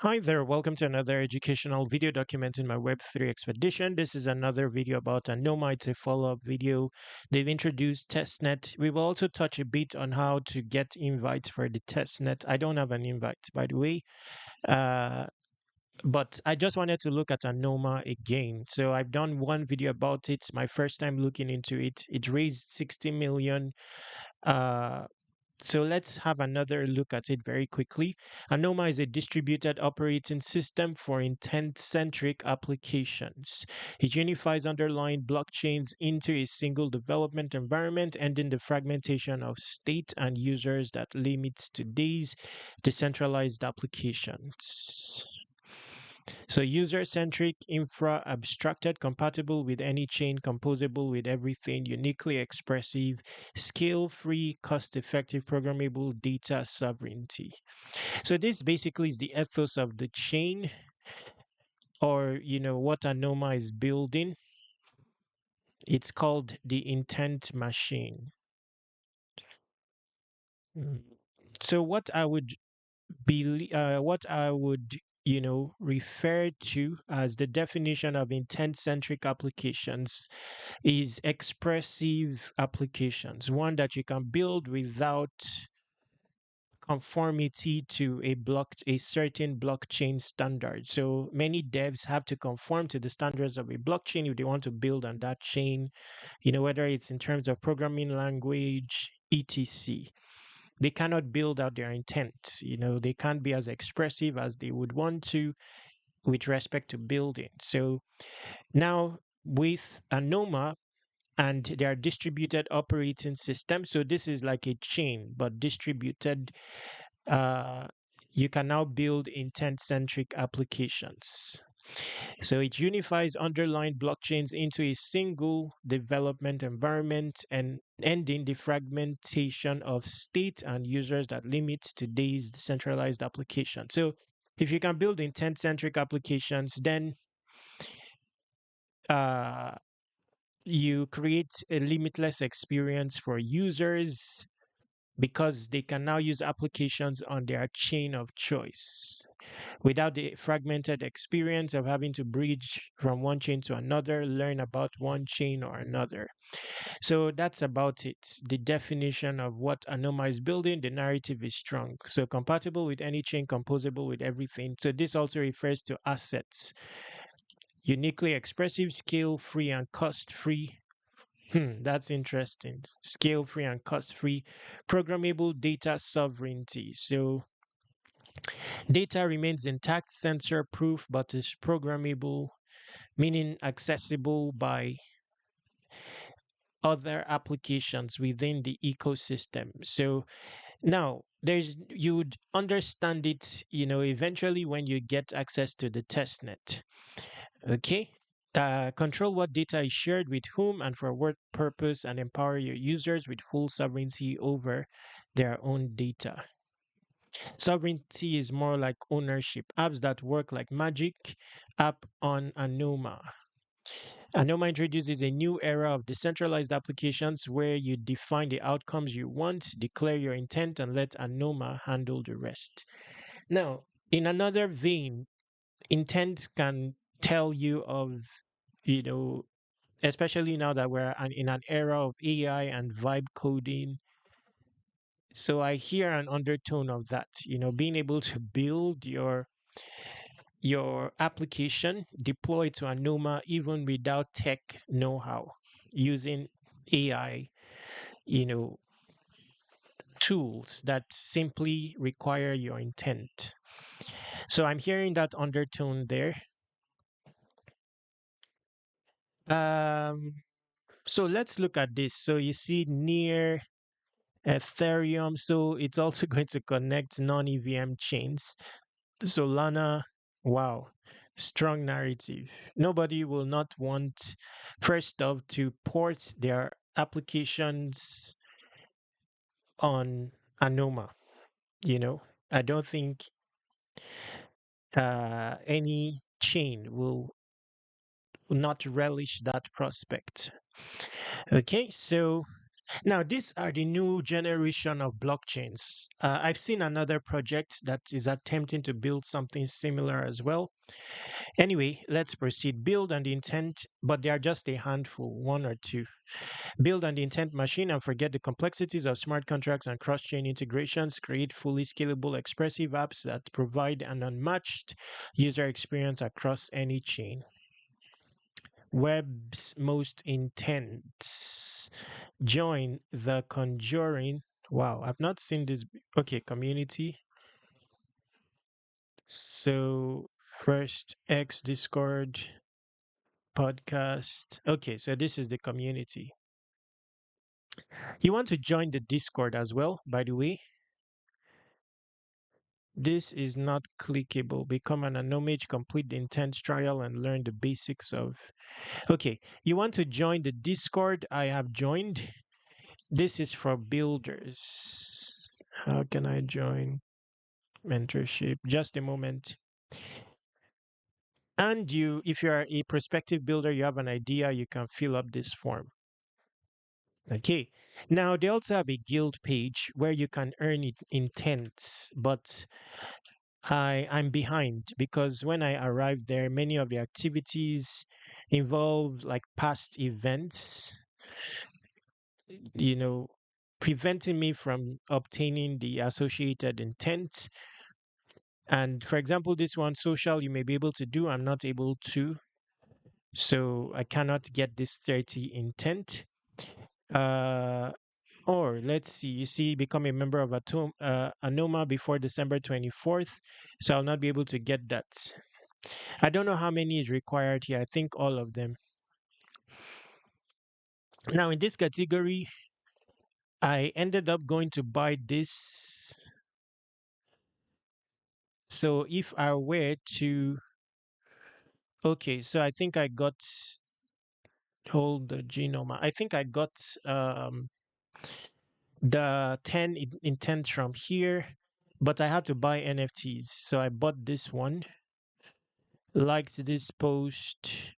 Hi there, welcome to another educational video documenting my Web3 expedition. This is another video about Anoma. It's a follow-up video. They've introduced Testnet. We will also touch a bit on how to get invites for the Testnet. I don't have an invite, by the way, uh, but I just wanted to look at Anoma again. So I've done one video about it, my first time looking into it. It raised 60 million. Uh, so let's have another look at it very quickly. Anoma is a distributed operating system for intent-centric applications. It unifies underlying blockchains into a single development environment, ending the fragmentation of state and users that limits today's decentralized applications. So user-centric, infra-abstracted, compatible with any chain, composable with everything, uniquely expressive, scale-free, cost-effective, programmable data sovereignty. So this basically is the ethos of the chain, or what Anoma is building. It's called the intent machine. Mm. So what I would refer to as the definition of intent-centric applications is expressive applications, one that you can build without conformity to a certain blockchain standard. So many devs have to conform to the standards of a blockchain if they want to build on that chain, whether it's in terms of programming language, etc. They cannot build out their intent. They can't be as expressive as they would want to with respect to building. So now with Anoma and their distributed operating system, so this is like a chain but distributed. uh, you can now build intent-centric applications. So it unifies underlying blockchains into a single development environment and ending the fragmentation of state and users that limit today's decentralized application. So if you can build intent-centric applications, then uh, you create a limitless experience for users because they can now use applications on their chain of choice without the fragmented experience of having to bridge from one chain to another, learn about one chain or another. So that's about it. The definition of what Anoma is building, the narrative is strong. So compatible with any chain, composable with everything. So this also refers to assets. Uniquely expressive, scale free, and cost free. That's interesting. Scale free and cost free. Programmable data sovereignty. So data remains intact, sensor proof, but is programmable, meaning accessible by other applications within the ecosystem. So now there's you would understand it, eventually when you get access to the testnet. Okay. Control what data is shared with whom and for what purpose, and empower your users with full sovereignty over their own data. Sovereignty is more like ownership. Apps that work like magic, app on Anoma. Anoma introduces a new era of decentralized applications where you define the outcomes you want, declare your intent, and let Anoma handle the rest. Now, in another vein, intent can tell you of, you know, especially now that we're in an era of AI and vibe coding. So I hear an undertone of that, being able to build your application, deploy to Anoma even without tech know-how, using AI, you know, tools that simply require your intent. So I'm hearing that undertone there. Um, so let's look at this. So you see near Ethereum, so it's also going to connect non-EVM chains. Solana, wow, strong narrative. Nobody will not want, first off, to port their applications on Anoma. I don't think any chain will not relish that prospect. Okay, so Now, these are the new generation of blockchains. I've seen another project that is attempting to build something similar as well. Anyway, let's proceed. Build on the intent, but they are just a handful, one or two. Build on the intent machine and forget the complexities of smart contracts and cross chain integrations. Create fully scalable, expressive apps that provide an unmatched user experience across any chain. Web's most intense. Join the Conjuring. Wow, I've not seen this. Okay, community. So, first X Discord podcast. Okay, so this is the community. You want to join the Discord as well, by the way. This is not clickable. Become an Anomage, complete the intense trial, and learn the basics of. Okay, you want to join the Discord? I have joined. This is for builders. How can I join? Mentorship. Just a moment. And you, if you are a prospective builder, you have an idea, you can fill up this form. Okay. Now they also have a guild page where you can earn it intents, but I'm behind because when I arrived there, many of the activities involve like past events, you know, preventing me from obtaining the associated intent. And for example, this one, social, you may be able to do, I'm not able to. So I cannot get this 30 intent. Uh, or let's see, you see, become a member of Anoma before December 24th. So I'll not be able to get that. I don't know how many is required here. I think all of them. Now, in this category, I ended up going to buy this. So if I were to, okay, so I think I got, hold the genome. I think I got the 10 intents from here, but I had to buy NFTs. So I bought this one, liked this post,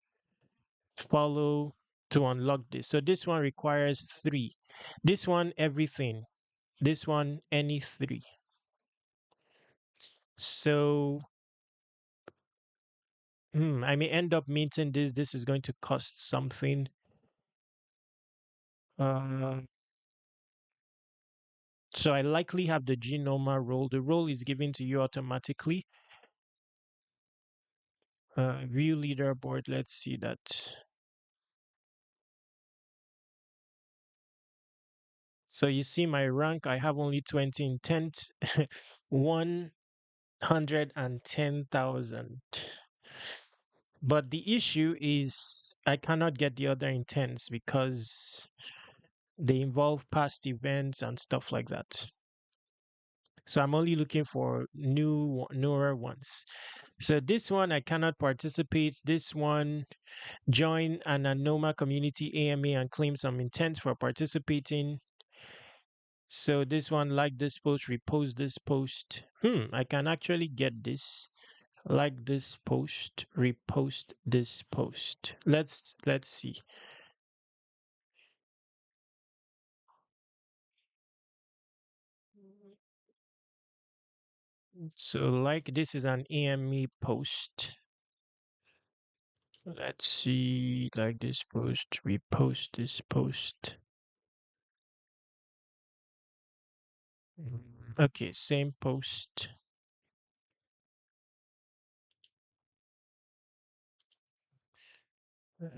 follow to unlock this. So this one requires three. This one, everything. This one, any three. So I may end up minting this. This is going to cost something. Uh, so I likely have the Genoma role. The role is given to you automatically. View leaderboard. Let's see that. So you see my rank. I have only 20 intent, 110,000. But the issue is I cannot get the other intents because they involve past events and stuff like that. So I'm only looking for newer ones. So this one I cannot participate. This one, join an Anoma community AMA and claim some intent for participating. So this one, like this post, repost this post. I can actually get this. Like this post, repost this post. Let's see. So like this is an AMA post. Let's see, like this post, repost this post. Okay, same post.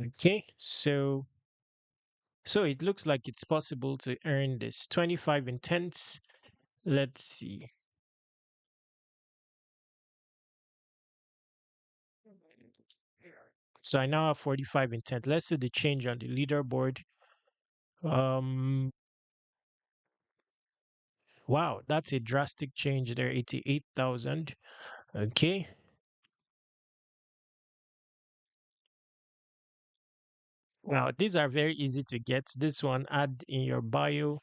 Okay, so it looks like it's possible to earn this 25 intents. Let's see. So I now have 45 intent. Let's see the change on the leaderboard. Um, wow, that's a drastic change there, 88,000. Okay. Now, these are very easy to get. This one, add in your bio.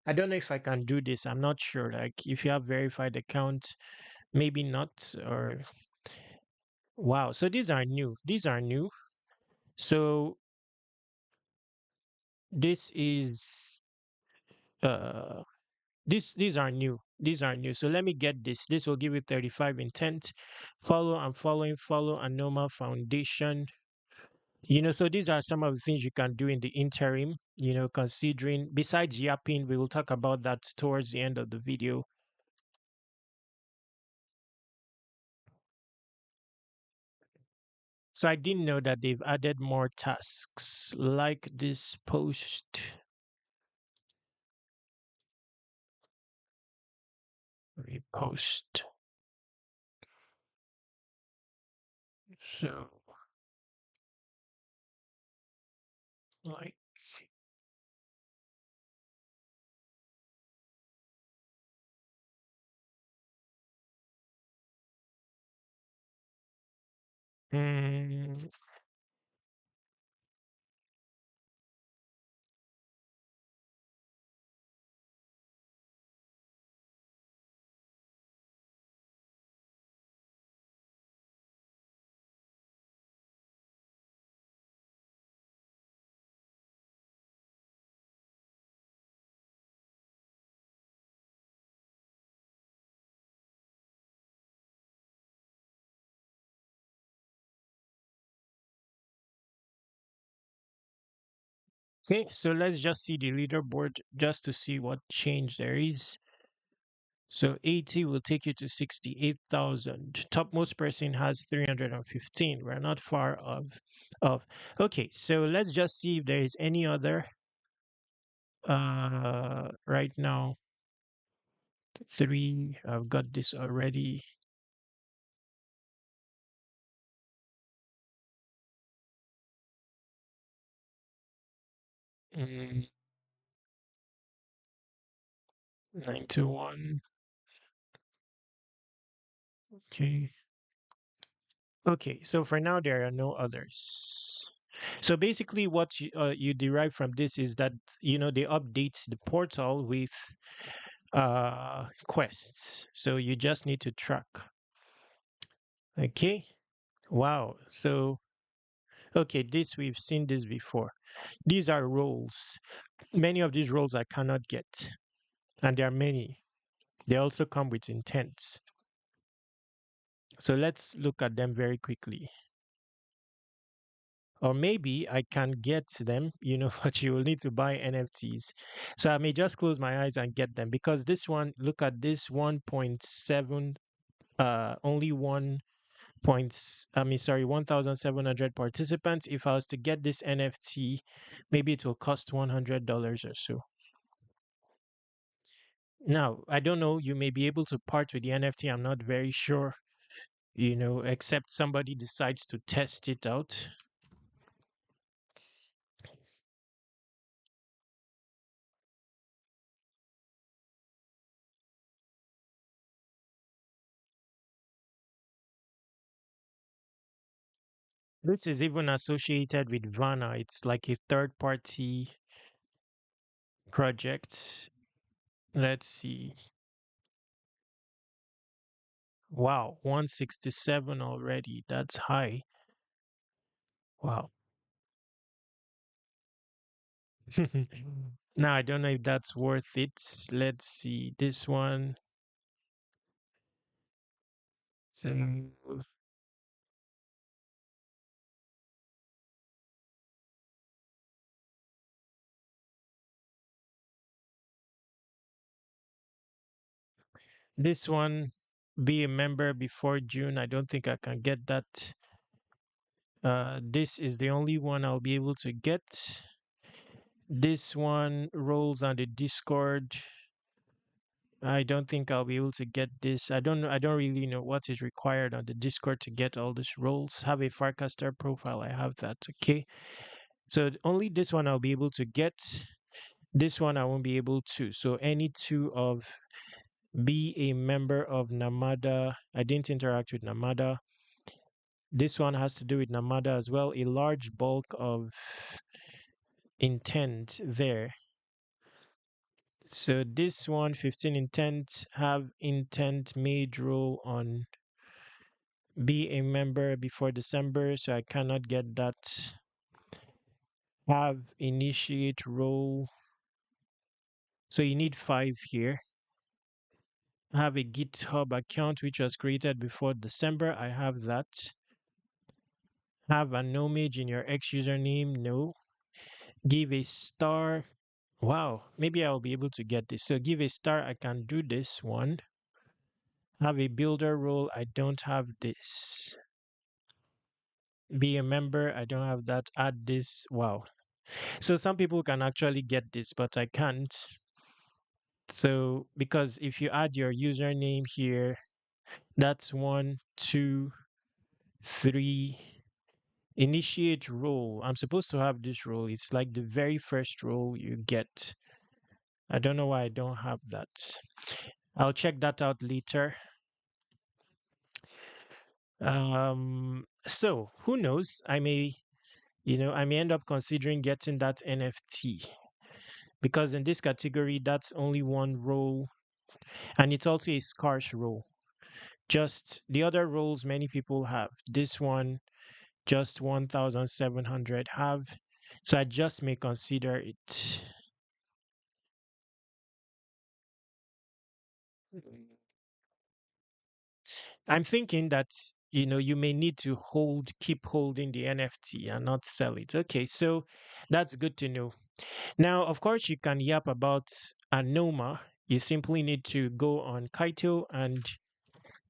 I don't know if I can do this. I'm not sure. Like, if you have verified account, maybe not. Or wow. So these are new. These are new. So this is uh these are new. These are new. So let me get this. This will give you 35 intent. Follow and following, follow Anoma Foundation. So these are some of the things you can do in the interim, considering besides yapping, we will talk about that towards the end of the video. So I didn't know that they've added more tasks like this post repost. So like mm, okay, so let's just see the leaderboard just to see what change there is. So 80 will take you to 68,000. Topmost person has 315. We're not far of. Okay, so let's just see if there is any other right now. 3, I've got this already. Mm, 921. Okay. Okay, so for now there are no others. So basically what you derive from this is that they update the portal with quests. So you just need to track. Okay. Wow. So okay, this we've seen this before. These are roles. Many of these roles I cannot get, and there are many. They also come with intents. So let's look at them very quickly. Or maybe I can get them, but you will need to buy NFTs. So I may just close my eyes and get them because this one, look at this 1.7, only one points, I mean, sorry, 1,700 participants. If I was to get this NFT, maybe it will cost $100 or so. Now, I don't know, you may be able to part with the NFT. I'm not very sure, except somebody decides to test it out. This is even associated with Vana. It's like a third party project. Let's see. Wow, 167 already. That's high. Wow. Now, I don't know if that's worth it. Let's see. This one. So, this one, be a member before June. I don't think I can get that. This is the only one I'll be able to get. This one rolls on the Discord. I don't think I'll be able to get this. I don't know. I don't really know what is required on the Discord to get all these roles. Have a Farcaster profile. I have that. Okay. So only this one I'll be able to get. This one I won't be able to. So any two of be a member of Namada. I didn't interact with Namada. This one has to do with Namada as well. A large bulk of intent there. So this one, 15 intent, have intent made role on be a member before December, so I cannot get that. Have initiate role. So you need 5 here. Have a GitHub account which was created before December. I have that. Have an image in your X username. No. Give a star. Wow, maybe I'll be able to get this. So give a star. I can do this one. Have a builder role. I don't have this. Be a member. I don't have that. Add this. Wow. So some people can actually get this, but I can't. So because if you add your username here, that's 1, 2, 3. Initiate role. I'm supposed to have this role. It's like the very first role you get. I don't know why I don't have that. I'll check that out later. So who knows? I may end up considering getting that NFT because in this category, that's only one role and it's also a scarce role. Just the other roles many people have. This one, just 1,700 have. So I just may consider it. I'm thinking that you may need to keep holding the NFT and not sell it. Okay, so that's good to know. Now, of course, you can yap about Anoma. You simply need to go on Kaito and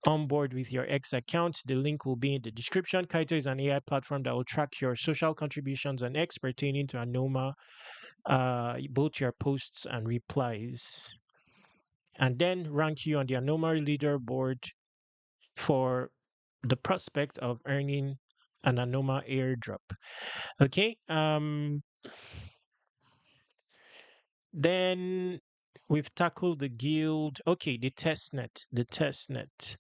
onboard with your X account. The link will be in the description. Kaito is an AI platform that will track your social contributions on X pertaining to Anoma, both your posts and replies, and then rank you on the Anoma leaderboard for the prospect of earning an Anoma airdrop. Okay. Then we've tackled the guild. Okay, the testnet. The testnet.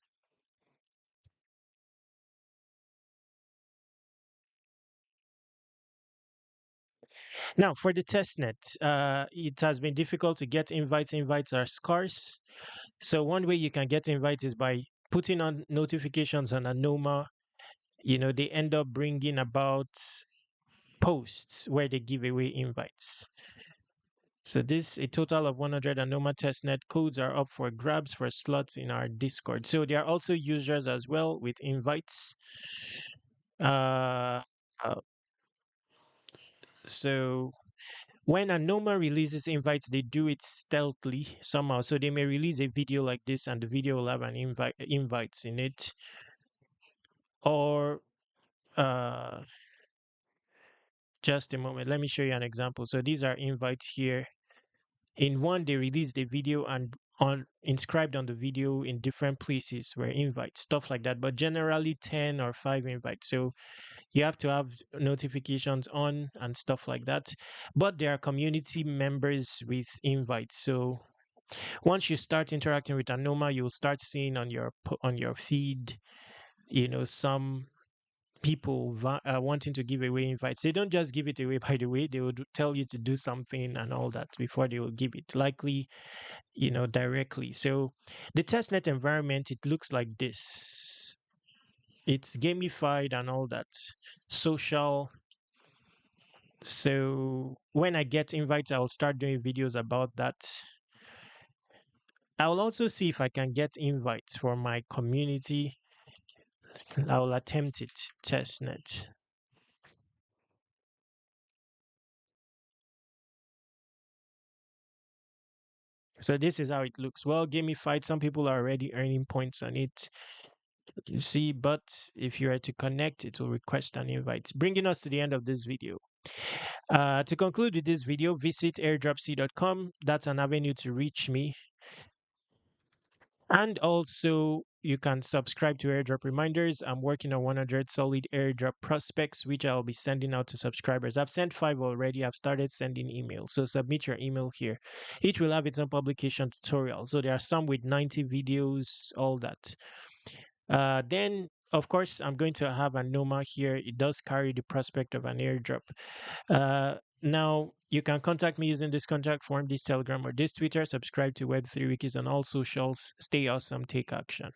Now, for the testnet, it has been difficult to get invites. Invites are scarce. So one way you can get invites is by putting on notifications on Anoma. They end up bringing about posts where they give away invites. So a total of 100 Anoma testnet codes are up for grabs for slots in our Discord. So there are also users as well with invites. Uh, uh, so when Anoma releases invites, they do it stealthily somehow. So they may release a video like this, and the video will have an invites in it, or uh, just a moment. Let me show you an example. So these are invites here. In one, they released a video and on inscribed on the video in different places were invites, stuff like that. But generally 10 or 5 invites. So you have to have notifications on and stuff like that. But there are community members with invites. So once you start interacting with Anoma, you'll start seeing on your feed, some people wanting to give away invites. They don't just give it away, by the way. They would tell you to do something and all that before they will give it, likely, directly. So the testnet environment, it looks like this. It's gamified and all that, social. So when I get invites, I'll start doing videos about that. I'll also see if I can get invites for my community. I'll attempt it, testnet. So this is how it looks. Well, gamified. Some people are already earning points on it. You see, but if you are to connect, it will request an invite. Bringing us to the end of this video. To conclude with this video, visit airdropc.com. That's an avenue to reach me. And also, you can subscribe to airdrop reminders. I'm working on 100 solid airdrop prospects, which I'll be sending out to subscribers. I've sent 5 already. I've started sending emails. So submit your email here. Each will have its own publication tutorial. So there are some with 90 videos, all that. Then, of course, I'm going to have a Noma here. It does carry the prospect of an airdrop. Now, you can contact me using this contact form, this Telegram, or this Twitter. Subscribe to Web3 Wikis on all socials. Stay awesome. Take action.